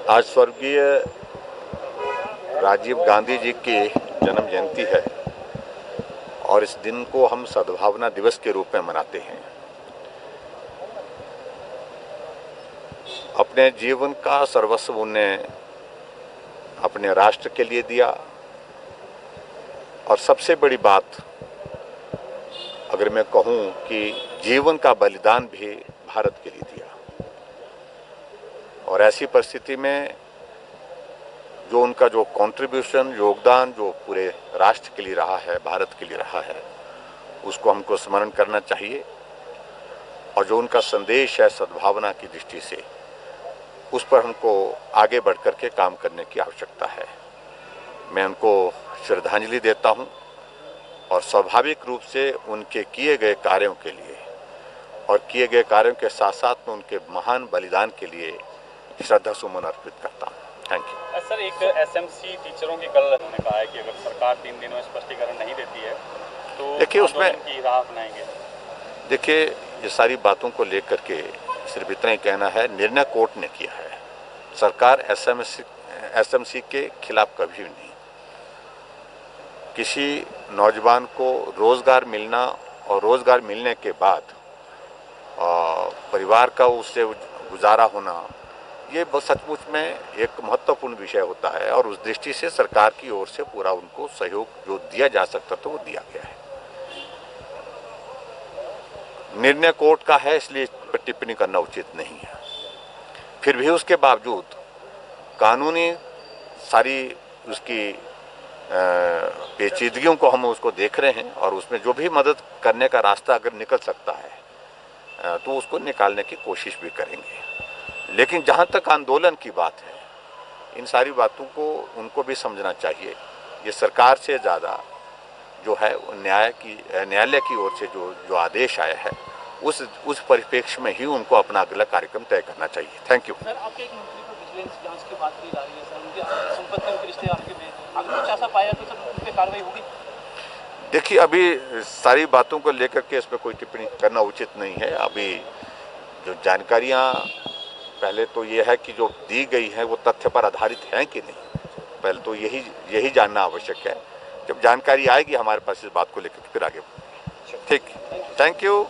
आज स्वर्गीय राजीव गांधी जी की जन्म जयंती है और इस दिन को हम सद्भावना दिवस के रूप में मनाते हैं। अपने जीवन का सर्वस्व उन्हें अपने राष्ट्र के लिए दिया और सबसे बड़ी बात अगर मैं कहूं कि जीवन का बलिदान भी भारत के लिए दिया। और ऐसी परिस्थिति में जो उनका जो कंट्रीब्यूशन, योगदान जो पूरे राष्ट्र के लिए रहा है, भारत के लिए रहा है, उसको हमको स्मरण करना चाहिए। और जो उनका संदेश है सद्भावना की दृष्टि से, उस पर हमको आगे बढ़ कर के काम करने की आवश्यकता है। मैं उनको श्रद्धांजलि देता हूं और स्वाभाविक रूप से उनके किए गए कार्यों के लिए और किए गए कार्यों के साथ साथ में उनके महान बलिदान के लिए श्रद्धा सुमन अर्पित करता हूं। Thank you. सर, एक एसएमसी टीचरों की कल उन्होंने कहा है कि अगर सरकार 3 दिन में स्पष्टीकरण नहीं देती है तो देखिए उसमें की राह अपनाएंगे। देखिए ये सारी बातों को लेकर के सिर्फ इतना ही कहना है, निर्णय कोर्ट ने किया है। सरकार एसएमसी के खिलाफ कभी नहीं। किसी नौजवान को रोजगार मिलना और रोजगार मिलने के बाद परिवार का उससे गुजारा होना, ये सचमुच में एक महत्वपूर्ण विषय होता है और उस दृष्टि से सरकार की ओर से पूरा उनको सहयोग जो दिया जा सकता था वो दिया गया है। निर्णय कोर्ट का है, इसलिए इस पर टिप्पणी करना उचित नहीं है। फिर भी उसके बावजूद कानूनी सारी उसकी पेचीदगियों को हम उसको देख रहे हैं और उसमें जो भी मदद करने का रास्ता अगर निकल सकता है तो उसको निकालने की कोशिश भी करेंगे। लेकिन जहां तक आंदोलन की बात है, इन सारी बातों को उनको भी समझना चाहिए। ये सरकार से ज़्यादा जो है न्यायालय की ओर से जो आदेश आया है, उस परिप्रेक्ष्य में ही उनको अपना अगला कार्यक्रम तय करना चाहिए। Thank you. सर, आपके एक मंत्री को विजिलेंस जांच की बात की जा रही है सर, उनकी संपत्ति, उनके रिश्ते आगे में अगर कुछ ऐसा पाया तो सर उन पर कार्रवाई होगी? देखिए अभी सारी बातों को लेकर के इस पर कोई टिप्पणी करना उचित नहीं है। अभी जो जानकारियां पहले तो ये है कि जो दी गई है वो तथ्य पर आधारित हैं कि नहीं, पहले तो यही जानना आवश्यक है। जब जानकारी आएगी हमारे पास इस बात को लेकर फिर आगे बढ़ेंगे। ठीक, थैंक यू।